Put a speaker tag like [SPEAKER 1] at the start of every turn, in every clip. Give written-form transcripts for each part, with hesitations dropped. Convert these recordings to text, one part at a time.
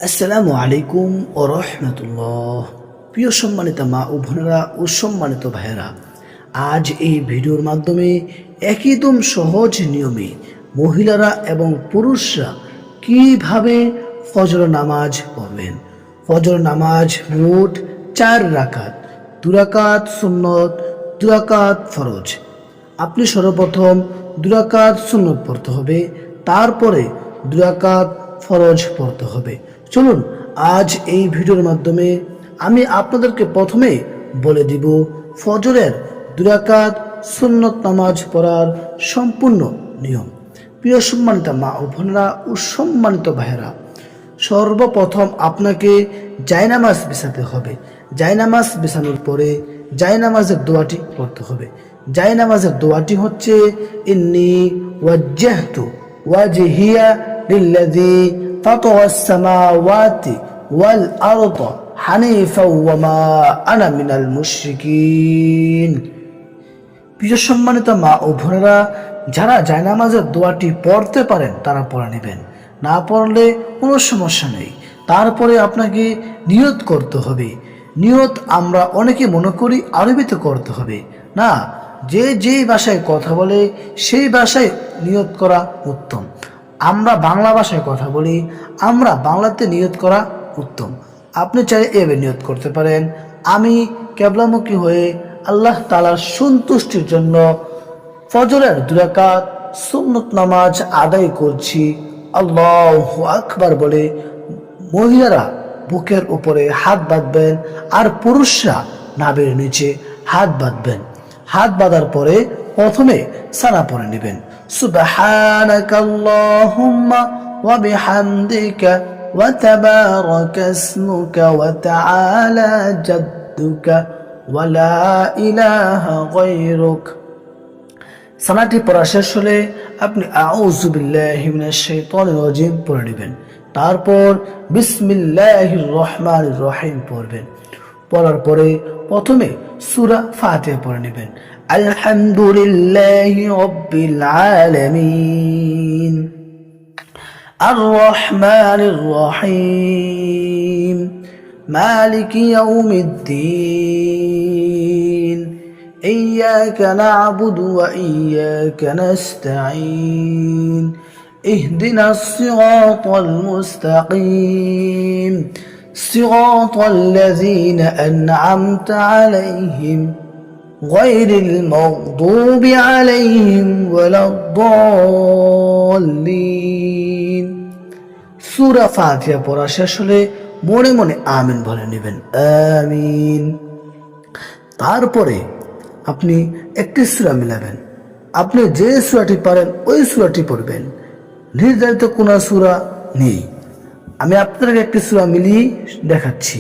[SPEAKER 1] আসসালামু আলাইকুম ও রহমতুল্লাহ। প্রিয় সম্মানিত মা ও বোনেরা ও সম্মানিত ভাইয়েরা, আজ এই ভিডিওর মাধ্যমে একদম সহজ নিয়মে মহিলারা এবং পুরুষরা কিভাবে ফজর নামাজ পড়বেন। ফজর নামাজ মোট 4 রাকাত, 2 রাকাত সুন্নত, 2 রাকাত ফরজ। আপনি সর্বপ্রথম 2 রাকাত সুন্নত পড়তে হবে, তারপরে 2 রাকাত ফরজ পড়তে হবে। চলুন আজ এই ভিডিওর মাধ্যমে আমি আপনাদেরকে প্রথমে বলে দিব ফজরের 2 রাকাত সুন্নত নামাজ পড়ার সম্পূর্ণ নিয়ম। প্রিয় সম্মানিত মা ও বোনেরা ও সম্মানিত ভাইয়েরা, সর্বপ্রথম আপনাকে জায়নামাজ বিছাতে হবে। জায়নামাজ বিছানোর পরে জায়নামাজের দোয়াটি পড়তে হবে। জায়নামাজের দোয়াটি হচ্ছে ইন্নী ওয়াজ্জাহতু ওয়াজহিয়া লিল্লাযী ফাতারাস সামাওয়াতি ওয়াল আরদা হানিফা ওয়া মা আনা মিনাল মুশরিকিন। প্রিয় সম্মানিত মা ও বোনেরা, যারা জায়নামাজের দোয়াটি পড়তে পারেন তারা পড়ে নেবেন, না পড়লে কোনো সমস্যা নেই। তারপরে আপনাকে নিয়ত করতে হবে। নিয়ত আমরা অনেকে মনে করি আরবিতে করতে হবে, না, যে যেই ভাষায় কথা বলে সেই ভাষায় নিয়ত করা উত্তম। আমরা বাংলা ভাষায় কথা বলি, আমরা বাংলাতে নিয়ত করা উত্তম। আপনি চাইলে এভাবে নিয়ত করতে পারেন, আমি কেবলামুখী হয়ে আল্লাহ তাআলার সন্তুষ্টির জন্য ফজরের 2 রাকাত সুন্নত নামাজ আদায় করছি, আল্লাহু আকবার বলে মহিলারা বুকের উপরে হাত বাঁধবেন আর পুরুষরা নাভির নিচে হাত বাঁধবেন। হাত বাঁধার পরে প্রথমে সানা পড়ে নেবেন, সুবহানাকাল্লাহুম্মা ওয়া বিহামদিকা ওয়া তাবারাকা ইসমুকা ওয়া তাআলা জাদ্দুকা ওয়া লা ইলাহা গায়রুক। সানাটি পড়া শেষ হলে আপনি আউযু বিল্লাহি মিনাশ শাইতানির রাজিম পড়ে নেবেন। তারপর বিসমিল্লাহির রহমানির রহিম পড়বেন। পড়ার পরে প্রথমে সূরা ফাতিহা পড়ে নেবেন, আলহামদুলিল্লাহি রাব্বিল আলামিন আর রহমানির রহিম মালিকি ইয়াউমিদ্দিন ইয়্যাকা না'বুদু ওয়া ইয়্যাকা নাস্তাঈন ইহদিনাস সিরাতাল মুস্তাকিম সিরাতাল লাযীনা আন'আমতা আলাইহিম গায়রিল মাগদুবি আলাইহিম ওয়ালাদ-দাল্লিন। সূরা ফাতিহা পড়া শেষ হলে মনে মনে আমিন বলে নেবেন, আমিন। তারপরে আপনি একটি সূরা মিলাবেন। আপনি যে সূরাটি পারেন ওই সূরাটি পড়বেন, নির্ধারিত কোনো সূরা নেই। আমি আপনাকে একটি সূরা মিলিয়ে দেখাচ্ছি।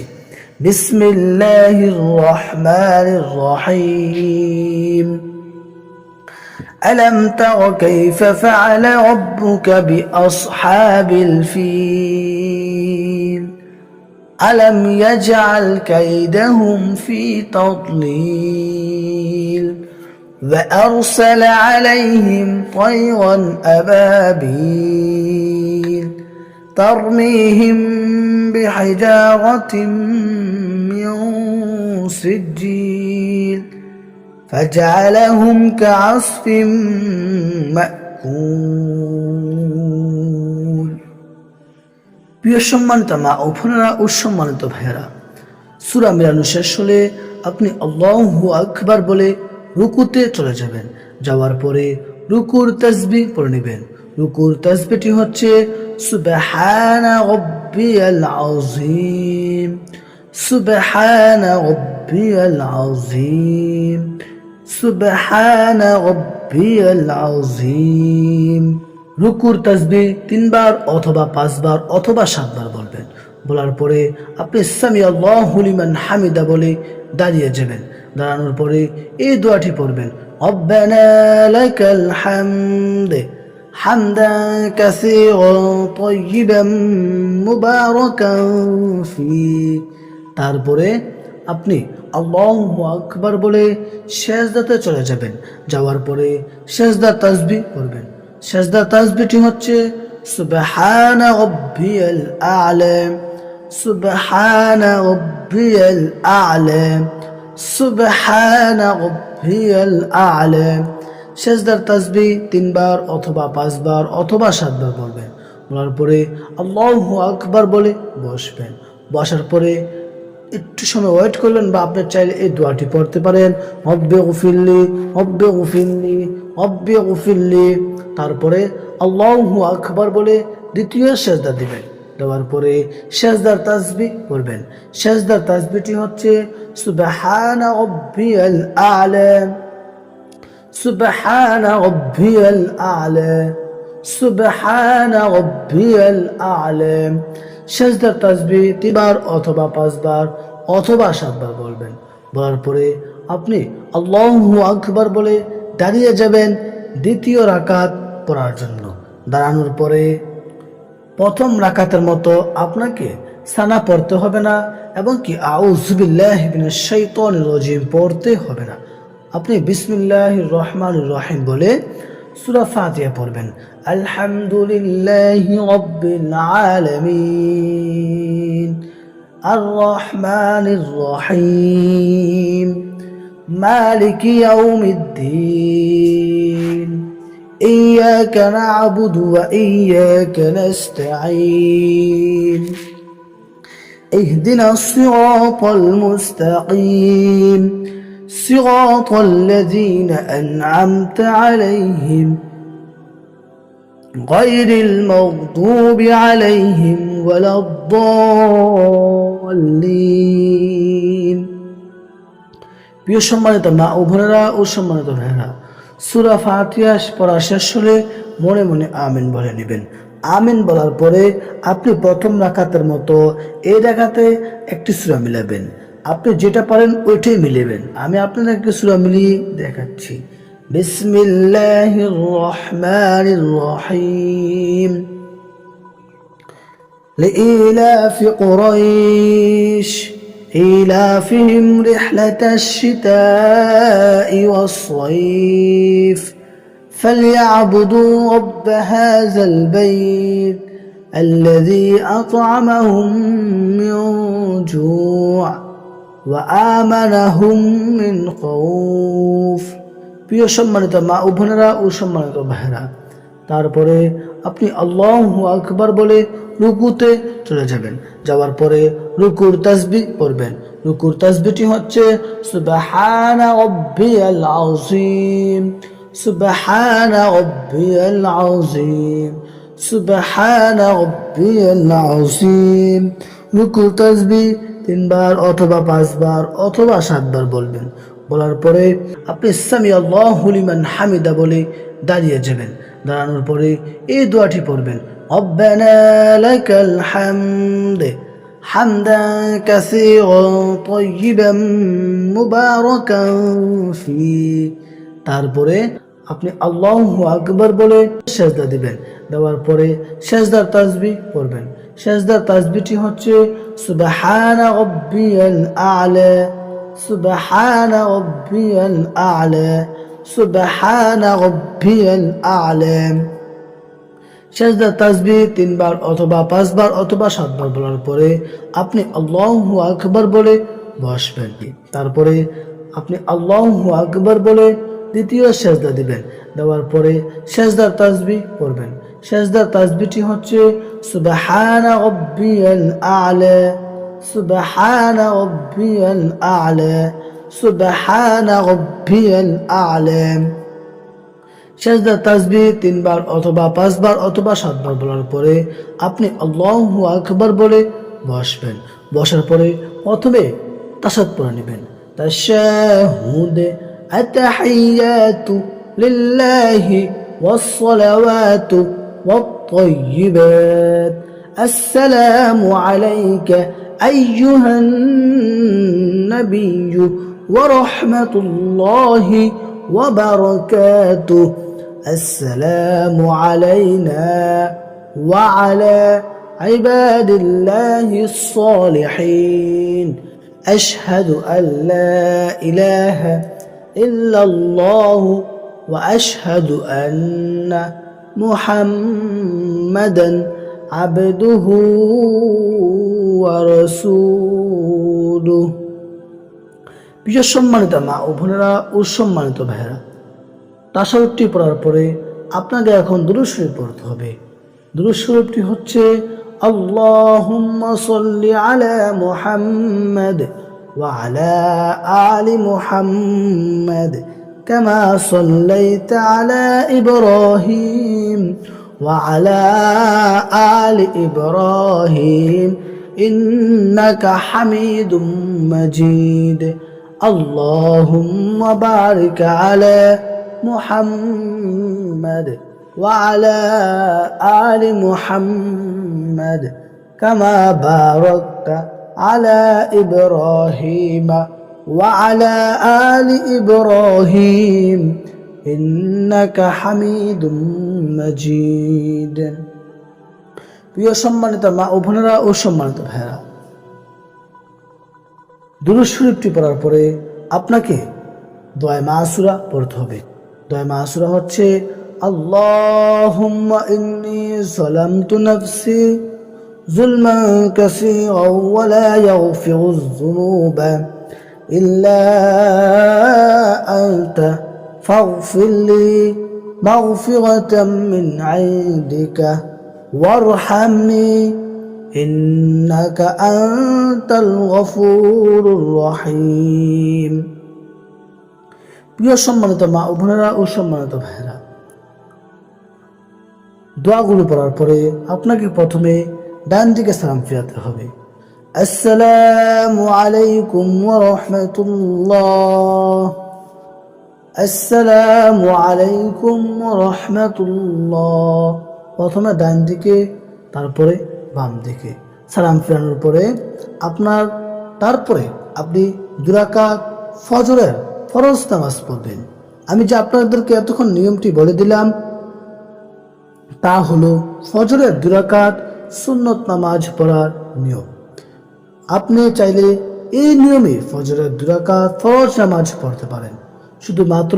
[SPEAKER 1] বিসমিল্লাহির রহমানির রহিম আলাম তারা কাইফা ফাআলা রাব্বুকা বিআসহাবিল ফিল আলাম ইয়াজআল কাইদাহুম ফি তাদলিল وأرسل عليهم طيرا أبابيل ترميهم بحجارة من سجيل فجعلهم كعصف مأكول। প্রিয় সম্মানিত মা ও বোনেরা ও সম্মানিত ভাইয়েরা, সূরা মিলানো শেষ হলে আপনি আল্লাহু আকবার বলে রুকুতে চলে যাবেন। যাওয়ার পরে রুকুর তাসবিহ পড়ে নেবেন। রুকুর তাসবিহটি হচ্ছে সুবহানা রাব্বিয়াল আযীম সুবহানা রাব্বিয়াল আযীম সুবহানা রাব্বিয়াল আযীম। রুকুর তাসবিহ 3 বার অথবা 5 বার অথবা 7 বার বলবেন। বলার পরে আপনি সামি আল্লাহু লিমান হামিদা বলে দাঁড়িয়ে যাবেন। দাঁড়ানোর পরে এই দোয়াটি পড়বেন, রব্বানা লাকাল হামদ হামদান কাসীরান তাইয়িবান মুবারাকান ফী। তারপরে আপনি আল্লাহু আকবার বলে সিজদাতে চলে যাবেন। যাওয়ার পরে সিজদা তাসবিহ পড়বেন। সিজদা তাসবিহটি হচ্ছে সুবহানা রাব্বিয়াল আ'লা সুবহানা রাব্বিয়াল আ'লা, সুবহানা রাব্বিয়াল আ'লা। সেজদার তাসবিহ 3 বার অথবা 5 বার অথবা 7 বার বলবেন। বলার পরে আল্লাহু আকবার বলে বসবেন। বসার পরে একটু সময় ওয়েট করবেন, বা আপনি চাইলে এই দোয়াটি পড়তে পারেন, রব্বি গফিরলি, রব্বি গফিরলি, রব্বি গফিরলি। তারপরে আল্লাহু আকবার বলে দ্বিতীয় সেজদা দিবেন। দেওয়ার পরে সেজদার তাসবিহ পড়বেন। সেজদার তাসবিহটি হচ্ছে সুবহানা রাব্বিয়াল আ'লা, সুবহানা রাব্বিয়াল আ'লা, সুবহানা রাব্বিয়াল আ'লা। সেজদার তাসবিহ 3 বার অথবা 5 বার অথবা 7 বার বলবেন। বলার পরে আপনি আল্লাহু আকবার বলে দাঁড়িয়ে যাবেন দ্বিতীয় রাকাত পড়ার জন্য। দাঁড়ানোর পরে প্রথম রাকাতের মতো আপনাকে সানা পড়তে হবে না, এবং কি আউযু বিল্লাহি মিনাশ শাইতানির রাজিম পড়তে হবে না। আপনি বিসমিল্লাহির রহমানির রহিম বলে সূরা ফাতিহা পড়বেন। আলহামদুলিল্লাহি রাব্বিল আলামিন, আর রহমানির রহিম, মালিকি ইয়াউমিদ্দিন, ইয়্যাকা না'বুদু ওয়া ইয়্যাকা নাস্তাঈন, ইহদিনাস সিরাতাল মুস্তাকিম, সিরাতাল লাযীনা আন'আমতা আলাইহিম গায়রিল মাগদুবি আলাইহিম ওয়ালাদ-দাল্লিন। প্রিয় সম্মানিত মা ও বোনেরা ও সম্মানিত ভাইরা, সূরা ফাতিহা পড়া শেষ হলে মনে মনে আমিন বলে নেবেন। আমিন বলার পরে আপনি প্রথম রাকাতের মতো এই রাকাতে একটি সূরা মিলাবেন। আপনি যেটা পারেন ওইটাই মিলাবেন। আমি আপনাদেরকে সূরা মিলিয়ে দেখাচ্ছি। বিসমিল্লাহির রহমানির রহিম, লিইলাফি কুরাইশ إيلافهم رحلة الشتاء والصيف فليعبدوا رب هذا البيت الذي أطعمهم من جوع وآمنهم من خوف। প্রিয় সম্মানিত মা ও বোনেরা ও সম্মানিত ভাইরা, তারপরে আপনি আল্লাহু আকবার বলে রুকুতে চলে যাবেন। যাওয়ার পরে রুকুর তাসবিহ পড়বেন। রুকুর তাসবিহটি হচ্ছে সুবহানা রাব্বিয়াল আযীম, সুবহানা রাব্বিয়াল আযীম, সুবহানা রাব্বিয়াল আযীম। রুকুর তাসবিহ 3 বার অথবা 5 বার অথবা 7 বার বলবেন। বলার পরে আপনি সামি আল্লাহু লিমান হামিদা বলে দাঁড়িয়ে যাবেন। দাঁড়ানোর পরে এই দোয়াটি পড়বেন, রব্বানা লাকাল হামদ হামদান কাসীরান তাইয়িবান মুবারাকান ফি। তারপরে আপনি আল্লাহু আকবার বলে সেজদা দিবেন। দেওয়ার পরে সেজদার তাসবিহ পড়বেন। সেজদার তাসবিহটি হচ্ছে সুবহানা রাব্বিয়াল আ'লা, সুবহানা রাব্বিয়াল আ'লা, সুবহানা রাব্বিয়াল আ'লা। সেজদার তাসবিহ 3 বার অথবা 5 বার অথবা 7 বার বলার পরে আপনি আল্লাহু আকবার বলে বসবেন। তারপরে আপনি আল্লাহু আকবার বলে দ্বিতীয় সেজদা দিবেন। দেওয়ার পরে সেজদার তাসবিহ পড়বেন। সেজদার তাসবিহটি হচ্ছে সুবহানা রাব্বিয়াল আ'লা, সুবহানা রাব্বিয়াল আ'লা, সুবহানা রাব্বিয়াল আ'লা। সেজদার তাসবিহ 3 বার অথবা 5 বার অথবা 7 বার বলার পরে আপনি আল্লাহু আকবার বলে বসবেন। বসার পরে প্রথমে তাশাহুদ পড়ে নেবেন। তাশাহুদ, আত-তাহিয়াতু লিল্লাহি ওয়াস-সালাওয়াতু ওয়াত-তাইয়্যিবাত, আসসালামু আলাইকা আইয়ুহান নাবিয়্যু ওয়া রাহমাতুল্লাহি ওয়া বারাকাতুহু, السلام علينا وعلى عباد الله الصالحين، أشهد أن لا إله إلا الله وأشهد أن محمدا عبده ورسوله প্রিয় সম্মানিত মা ও বোনেরা ও সম্মানিত ভাইয়েরা, তাশাহুদটি পড়ার পরে আপনাকে এখন দুরূদ শরীফ পড়তে হবে। দুরূদ শরীফটি হচ্ছে আল্লাহুম্মা সাল্লি আলা মুহাম্মাদ ওয়া আলা আলি মুহাম্মাদ কামা সাল্লাইতা আলা ইব্রাহিম ওয়া আলা আলি ইব্রাহিম ইন্নাকা হামিদুম মাজিদ। اللهم بارك على محمد وعلى آل محمد كما باركت على إبراهيم وعلى آل إبراهيم إنك حميد مجيد। প্রিয় সম্মানিত মা ও বোনেরা ও সম্মানিত ভাইরা, দুরূদ শরীফটি পড়ার পরে আপনাকে দোয়া মাসুরা পড়তে হবে। দোয়া মাসুরা হচ্ছে আল্লাহুম্মা ইন্নী যালামতু নাফসি যুলমান কাসীরান ওয়া লা ইয়াগফিরুয যুনুবা ইল্লা আনতা ফাগফিরলি মাগফিরাতাম মিন ইনদিকা ওয়ারহামনি ইন্নাকা আনতাল গফুরুর রহিম। প্রিয় সম্মানিত মা ও বোনেরা ও সম্মানিত ভাইরা, দোয়াগুলো পড়ার পরে আপনাকে প্রথমে ডান দিকে সালাম ফিরাতে হবে। আসসালামু আলাইকুম ওয়া রাহমাতুল্লাহ, আসসালামু আলাইকুম ওয়া রাহমাতুল্লাহ। প্রথমে ডান দিকে, তারপরে বাম দিকে সালাম ফেরানোর পরে তারপরে আপনি 2 রাকাত ফজরের ফরজ নামাজ পড়বেন। আমি যে আপনাদেরকে এতক্ষণ নিয়মটি বলে দিলাম তা হলো ফজরের 2 রাকাত সুন্নত নামাজ পড়ার নিয়ম। আপনি চাইলে এই নিয়মে ফজরের 2 রাকাত ফরজ নামাজ পড়তে পারেন, শুধুমাত্র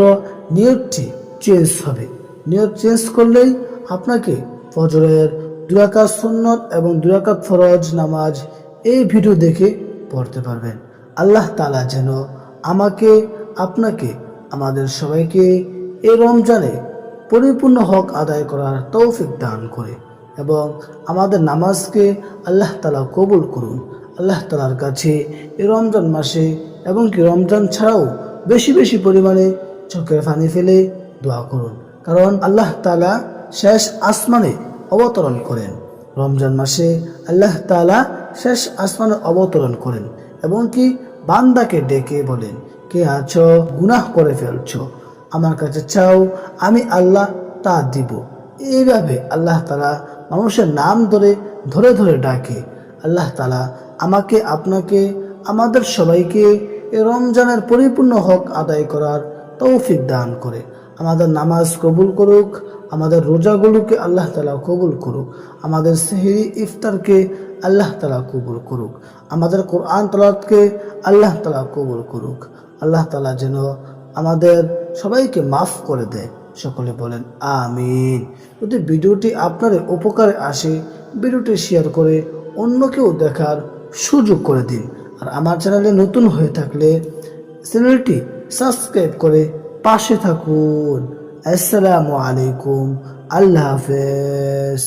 [SPEAKER 1] নিয়তটি চেঞ্জ হবে। নিয়ত চেঞ্জ করলেই আপনাকে ফজরের 2 রাকাত সুন্নত এবং 2 রাকাত ফরজ নামাজ এই ভিডিও দেখে পড়তে পারবেন। আল্লাহ তাআলা যেন আমাকে, আপনাকে, আমাদের সবাইকে এই রমজানে পরিপূর্ণ হক আদায় করার তৌফিক দান করে এবং আমাদের নামাজকে আল্লাহ তাআলা কবুল করুন। আল্লাহ তাআলার কাছে এই রমজান মাসে এবং কি রমজান ছাড়াও বেশি বেশি পরিমাণে চোখের পানি ফেলে দোয়া করুন, কারণ আল্লাহ তাআলা শেষ আসমানে অবতরণ করেন। রমজান মাসে আল্লাহ তাআলা শেষ আসমানে অবতরণ করেন এবং কি বান্দাকে ডেকে বলেন, কে আছো, গুনাহ করে ফেলছো, আমার কাছে চাও, আমি আল্লাহ তা দিব। এইভাবে আল্লাহ তাআলা মানুষের নাম ধরে ধরে ধরে ডাকে। আল্লাহ তাআলা আমাকে, আপনাকে, আমাদের সবাইকে এই রমজানের পরিপূর্ণ হক আদায় করার তৌফিক দান করে আমাদের নামাজ কবুল করুক, আমাদের রোজাগুলোকে আল্লাহ তাআলা কবুল করুক, আমাদের সেহরি ইফতারকে আল্লাহ তাআলা কবুল করুক, আমাদের কোরআন তেলাওয়াতকে আল্লাহ তাআলা কবুল করুক। আল্লাহ তাআলা যেন আমাদের সবাইকে মাফ করে দেয়। সকলে বলেন আমিন। যদি ভিডিওটি আপনার উপকারে আসে, ভিডিওটি শেয়ার করে অন্যকেও দেখার সুযোগ করে দিন। আর আমার চ্যানেলে নতুন হয়ে থাকলে চ্যানেলটি সাবস্ক্রাইব করে পাশে থাকুন। আসসালামু আলাইকুম, আল্লাহ হাফেজ।